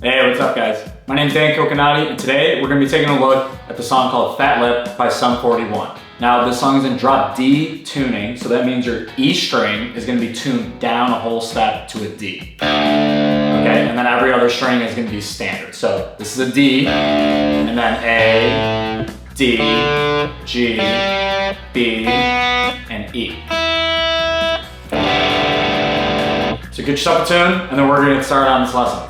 Hey, what's up guys? My name's Dan Coconati, and today we're going to be taking a look at the song called Fat Lip by Sum 41. Now this song is in drop D tuning, so that means your E string is going to be tuned down a whole step to a D. Okay, and then every other string is going to be standard. So this is a D, and then A, D, G, B, and E. So get yourself a tune, and then we're going to get started on this lesson.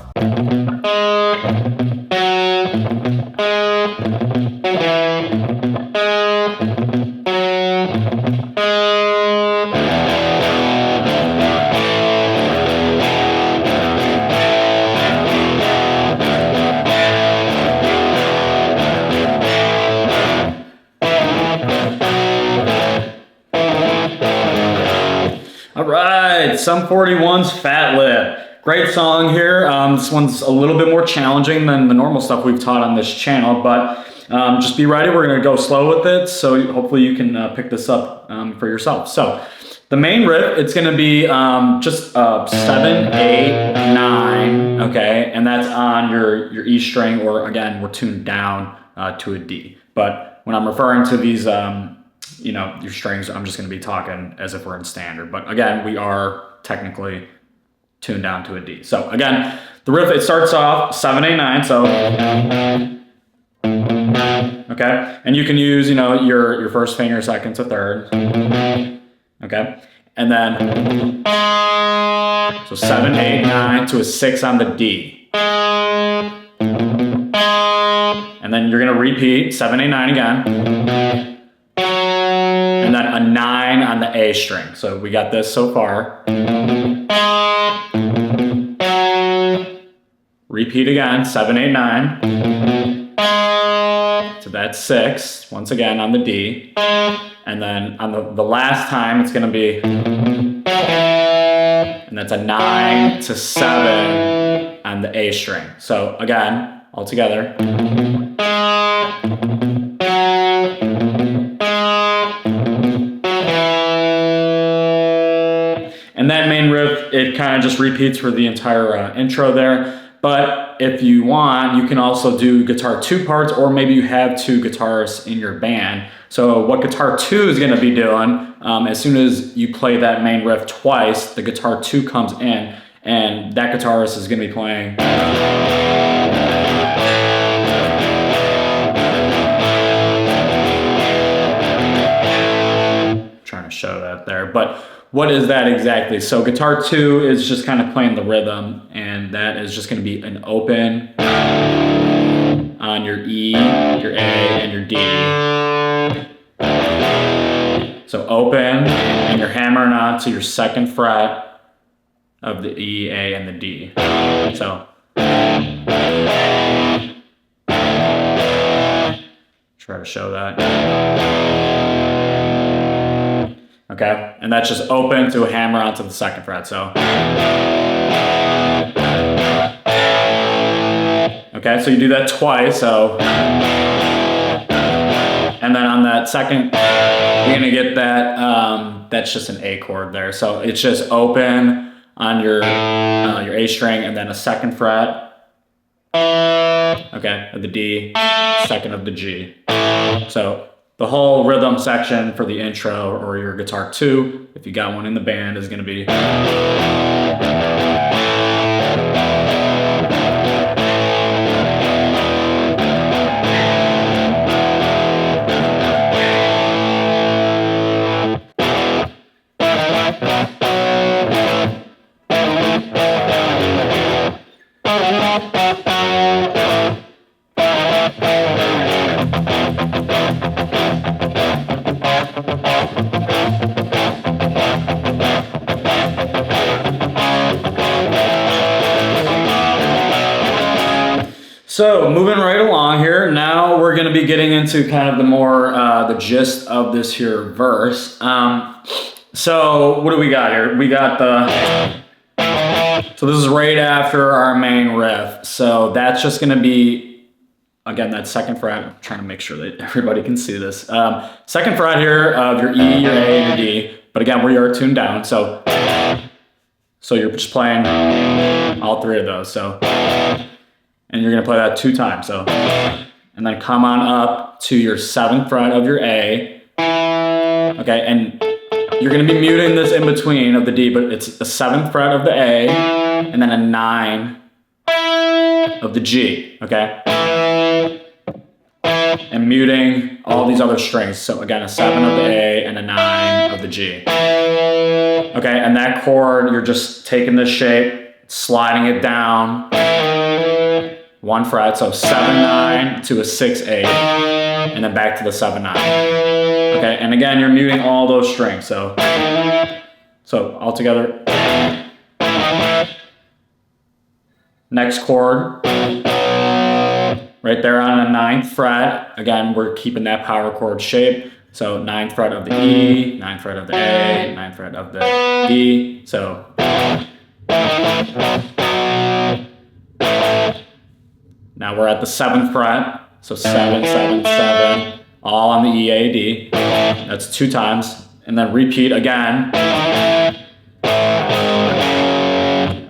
All right, Sum 41's Fat Lip. Great song here. This one's a little bit more challenging than the normal stuff we've taught on this channel, but just be ready. We're gonna go slow with it, so hopefully you can pick this up for yourself. So the main riff, it's gonna be just 7, 8, 9, okay? And that's on your E string, or again, we're tuned down to a D. But when I'm referring to these, your strings, I'm just gonna be talking as if we're in standard. But again, we are technically tuned down to a D. So again, the riff, it starts off 7, 8, 9, so. Okay, and you can use, your first finger, second to third. Okay, and then, so 7, 8, 9 to a 6 on the D. And then you're gonna repeat 7, 8, 9 again. And then a 9 on the A string. So we got this so far. Repeat again, 7, 8, 9. So that's 6, once again on the D. And then on the last time, it's gonna be, and that's a 9 to 7 on the A string. So again, all together. And that main riff, it kind of just repeats for the entire intro there. But if you want, you can also do guitar 2 parts, or maybe you have 2 guitarists in your band. So what guitar 2 is gonna be doing, as soon as you play that main riff twice, the guitar 2 comes in, and that guitarist is gonna be playing. Trying to show that there, but what is that exactly? So guitar 2 is just kind of playing the rhythm, and that is just going to be an open on your E, your A, and your D. So open, and you're hammering on to your 2nd fret of the E, A, and the D. So try to show that. Okay, and that's just open to a hammer onto the 2nd fret, so. Okay, so you do that twice, so. And then on that second, you're gonna get that, that's just an A chord there. So it's just open on your A string, and then a 2nd fret, okay, of the D, 2nd of the G. So the whole rhythm section for the intro, or your guitar 2, if you got one in the band, is gonna be. So moving right along here, now we're gonna be getting into kind of the more, the gist of this here verse. So what do we got here? We got so this is right after our main riff. So that's just gonna be, again, that 2nd fret. I'm trying to make sure that everybody can see this. 2nd fret here of your E, your A, and your D. But again, we are tuned down. So you're just playing all 3 of those. So and you're gonna play that 2 times. So, and then come on up to your 7th fret of your A. Okay, and you're gonna be muting this in between of the D, but it's the 7th fret of the A, and then a 9 of the G, okay? And muting all these other strings. So again, a 7 of the A and a 9 of the G. Okay, and that chord, you're just taking this shape, sliding it down 1 fret, so 7-9 to a 6-8, and then back to the 7-9. Okay, and again, you're muting all those strings. So all together. Next chord, right there on a 9th fret. Again, we're keeping that power chord shape. So 9th fret of the E, 9th fret of the A, 9th fret of the D. So now we're at the 7th fret. So 7, 7, 7, all on the E, A, D. That's 2 times. And then repeat again.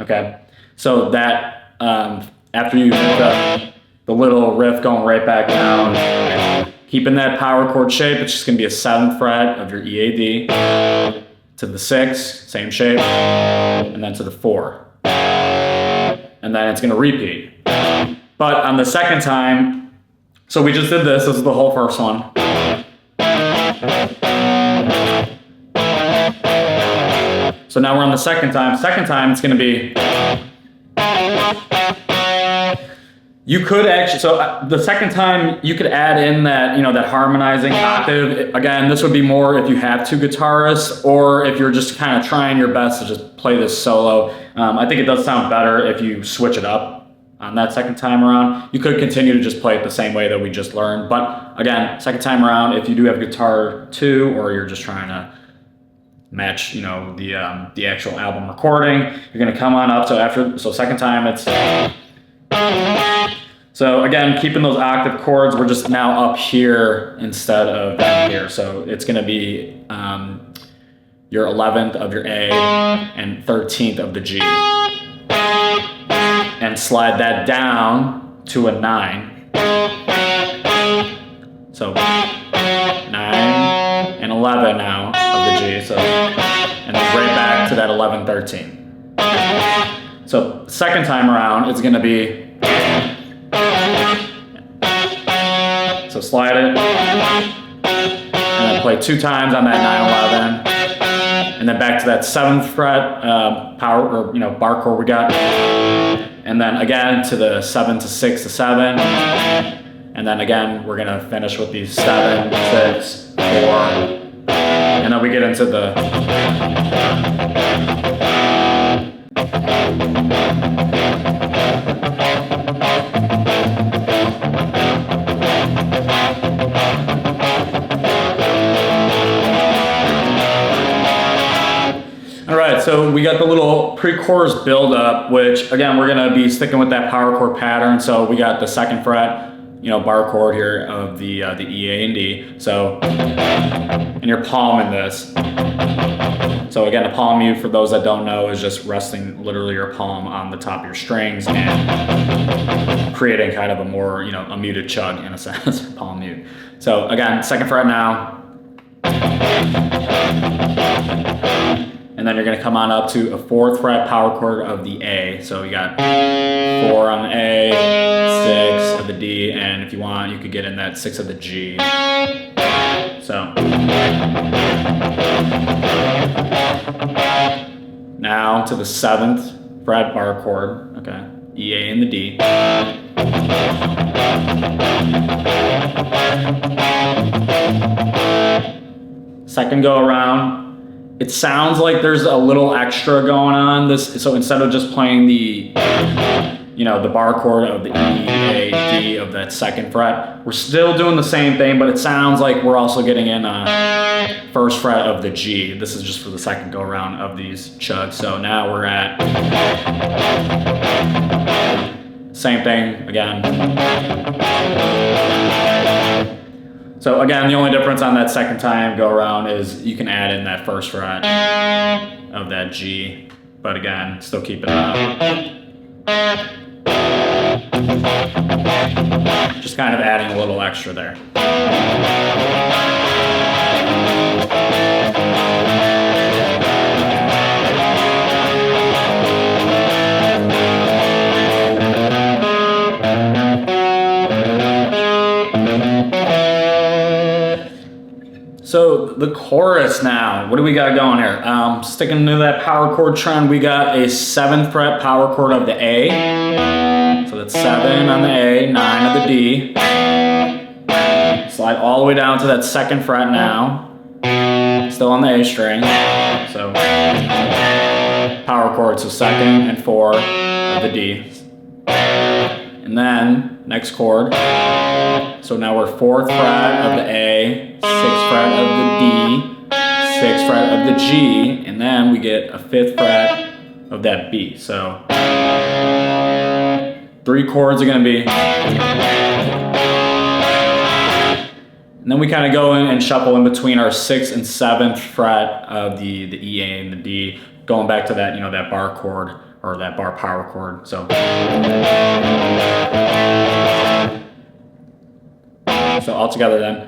Okay. So that, after you hit the little riff going right back down, keeping that power chord shape, it's just gonna be a 7th fret of your E, A, D, to the 6, same shape, and then to the 4. And then it's gonna repeat. But on the second time, so we just did this is the whole first one. So now we're on the second time. Second time, it's gonna be, you could actually, so the second time you could add in that, that harmonizing octave. Again, this would be more if you have 2 guitarists, or if you're just kind of trying your best to just play this solo. I think it does sound better if you switch it up on that second time around. You could continue to just play it the same way that we just learned. But again, second time around, if you do have guitar 2, or you're just trying to match, the actual album recording, you're gonna come on up. So second time it's, so again, keeping those octave chords, we're just now up here instead of down here. So it's gonna be your 11th of your A and 13th of the G. And slide that down to a 9. So 9 and 11 now of the G. So, and then right back to that 11, 13. So second time around, it's gonna be, so slide it, and then play 2 times on that 9, 11, and then back to that 7th fret power, or bar chord we got, and then again to the 7 to 6 to 7, and then again we're gonna finish with these 7, 6, 4, and then we get into the so we got the little pre-chorus build up, which again, we're gonna be sticking with that power chord pattern. So we got the 2nd fret, bar chord here of the E, A, and D. So, and you're palming this. So again, a palm mute, for those that don't know, is just resting literally your palm on the top of your strings and creating kind of a more, a muted chug in a sense, palm mute. So again, 2nd fret now. And then you're gonna come on up to a 4th fret power chord of the A. So you got 4 on the A, 6 of the D, and if you want, you could get in that 6 of the G. So now to the 7th fret bar chord, okay, E, A, and the D. Second go around, it sounds like there's a little extra going on. So instead of just playing the, the bar chord of the E, A, D of that 2nd fret, we're still doing the same thing, but it sounds like we're also getting in a 1st fret of the G. This is just for the second go around of these chugs. So now we're at, same thing again. So again, the only difference on that second time go around is you can add in that 1st fret of that G, but again, still keep it up. Just kind of adding a little extra there. So the chorus now, what do we got going here? Sticking to that power chord trend, we got a 7th fret power chord of the A. So that's 7 on the A, 9 of the D. Slide all the way down to that 2nd fret now. Still on the A string. So power chord, so 2nd and 4 of the D. And then next chord. So now we're 4th fret of the A, 6th fret of the D, 6th fret of the G, and then we get a 5th fret of that B. So 3 chords are going to be, and then we kind of go in and shuffle in between our 6th and 7th fret of the E, A, and the D, going back to that, that bar chord or that bar power chord. So all together then.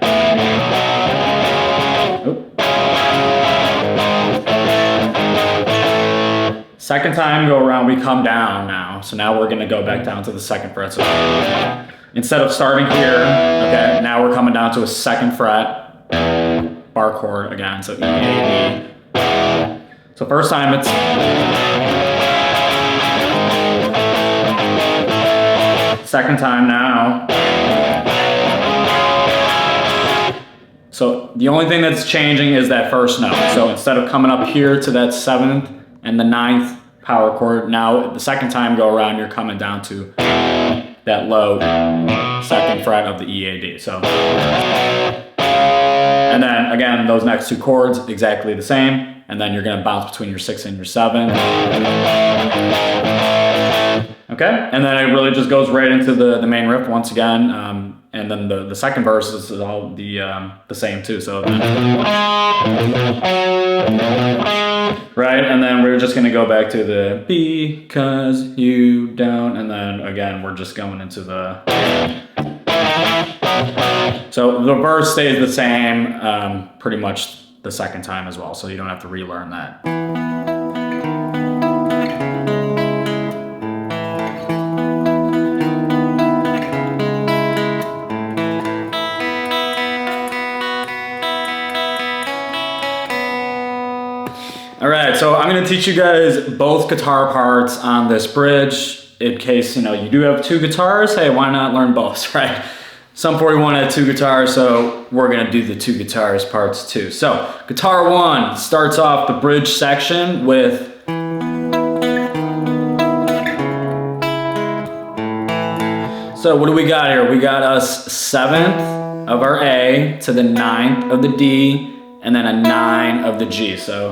Oop. Second time go around, we come down now. So now we're gonna go back down to the 2nd fret. So instead of starting here, okay, now we're coming down to a 2nd fret bar chord again. So E, A, D. So first time it's second time now. So the only thing that's changing is that first note. So instead of coming up here to that 7th and the 9th power chord, now the second time go around, you're coming down to that low 2nd fret of the E, A, D. So, and then again, those next 2 chords, exactly the same. And then you're gonna bounce between your 6 and your 7. Okay, and then it really just goes right into the main riff once again. And then the second verse is all the same too. So right, and then we're just gonna go back to the because you don't, and then again we're just going into the. So the verse stays the same, pretty much the second time as well. So you don't have to relearn that. All right, so I'm gonna teach you guys both guitar parts on this bridge. In case you do have 2 guitars, hey, why not learn both, right? Sum 41 had 2 guitars, so we're gonna do the 2 guitars parts too. So guitar 1 starts off the bridge section with so what do we got here? We got us 7th of our A to the 9th of the D, and then a 9 of the G. So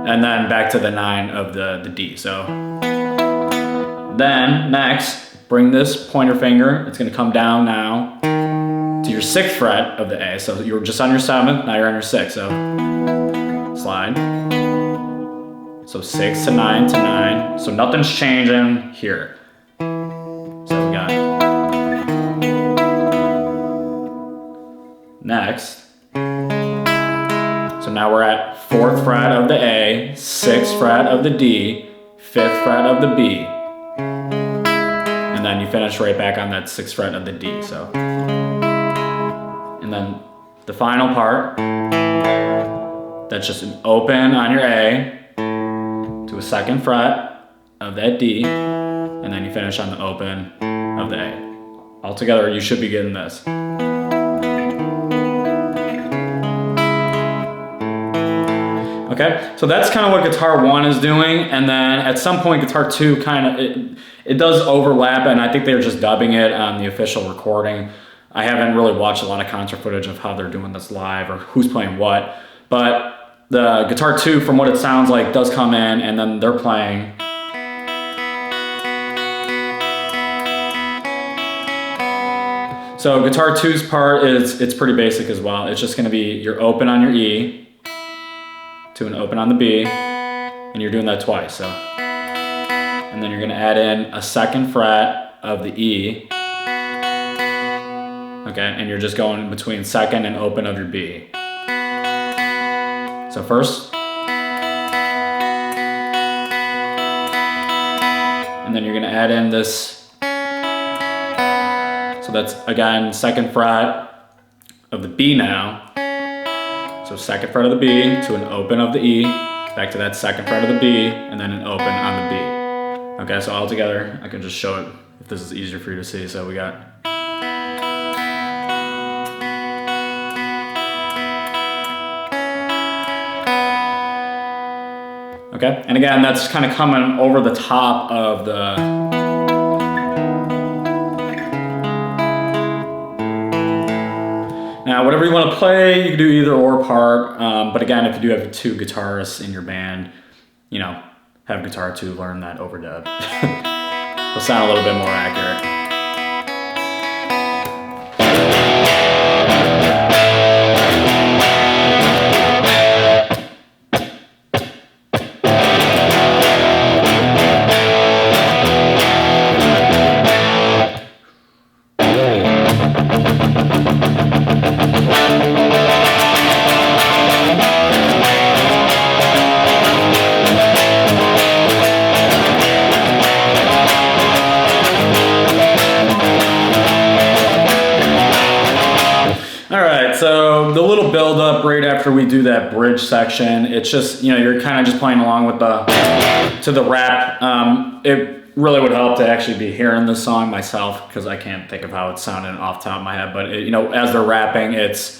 and then back to the 9 of the D. So then next, bring this pointer finger, it's gonna come down now to your 6th fret of the A. So you were just on your 7th, now you're on your 6th. So slide. So 6 to 9 to 9. So nothing's changing here. So we got next. So now we're at 4th fret of the A, 6th fret of the D, 5th fret of the B. And then you finish right back on that 6th fret of the D. So, and then the final part, that's just an open on your A to a 2nd fret of that D, and then you finish on the open of the A. Altogether, you should be getting this. Okay, so that's kind of what guitar 1 is doing, and then at some point guitar 2 kind of, it does overlap, and I think they're just dubbing it on the official recording. I haven't really watched a lot of concert footage of how they're doing this live or who's playing what, but the guitar 2, from what it sounds like, does come in, and then they're playing. So guitar 2's part it's pretty basic as well. It's just gonna be your open on your E, to an open on the B, and you're doing that twice. So, and then you're gonna add in a 2nd fret of the E. Okay, and you're just going between 2nd and open of your B. So first, and then you're gonna add in this, so that's again 2nd fret of the B now. So 2nd fret of the B to an open of the E, back to that 2nd fret of the B, and then an open on the B. Okay, so all together, I can just show it if this is easier for you to see. So we got, okay, and again, that's kind of coming over the top of the, now, whatever you want to play, you can do either or part. But again, if you do have 2 guitarists in your band, you know, have guitar 2 learn that overdub. It'll sound a little bit more accurate. So the little build up right after we do that bridge section, it's just, you know, you're kind of just playing along with to the rap. It really would help to actually be hearing this song myself, because I can't think of how it's sounding off the top of my head, but you know, as they're rapping, it's,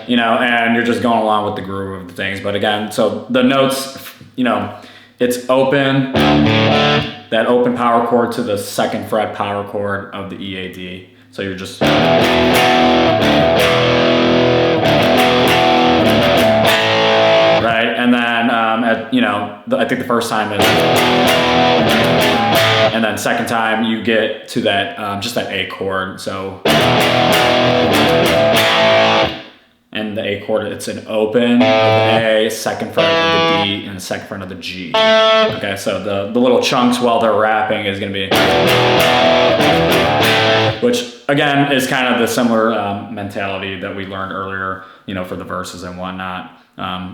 you know, and you're just going along with the groove of the things. But again, so the notes, you know, it's open, that open power chord to the 2nd fret power chord of the E, A, D. So you're just, right? And then, you know, I think the first time is, and then 2nd time you get to that, just that A chord. So, and the A chord, it's an open of the A, 2nd fret of the D, and the 2nd fret of the G. Okay, so the little chunks while they're rapping is gonna be, which again is kind of the similar mentality that we learned earlier, you know, for the verses and whatnot.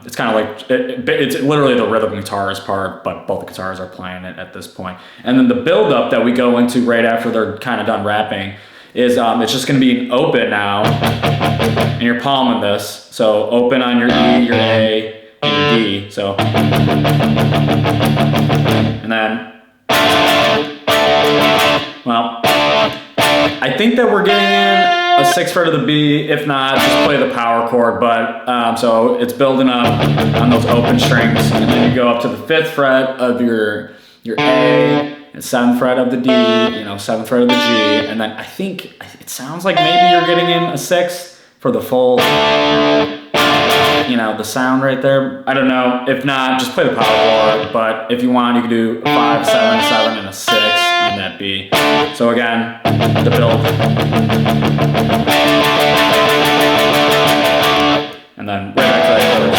It's kind of like, it's literally the rhythm guitarist part, but both the guitars are playing it at this point. And then the build up that we go into right after they're kind of done rapping is it's just going to be an open now, and you're palming this. So open on your E, your A, and your D. So, and then, well, I think that we're getting in a 6th fret of the B. If not, just play the power chord. But so it's building up on those open strings, and then you go up to the 5th fret of your A, and 7th fret of the D, you know, 7th fret of the G, and then I think it sounds like maybe you're getting in a 6th for the full, you know, the sound right there. I don't know. If not, just play the power chord. But if you want, you can do a 5, 7, 7, and a 6 on that B. So again, the build. And then right back to that chord.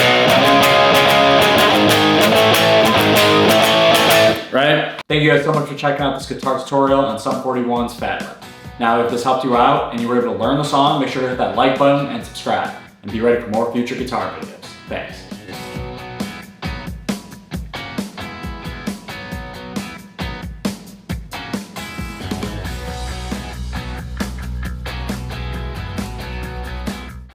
Right? Thank you guys so much for checking out this guitar tutorial on Sum 41's Fat Lip. Now, if this helped you out and you were able to learn the song, make sure to hit that like button and subscribe. And be ready for more future guitar videos. Thanks.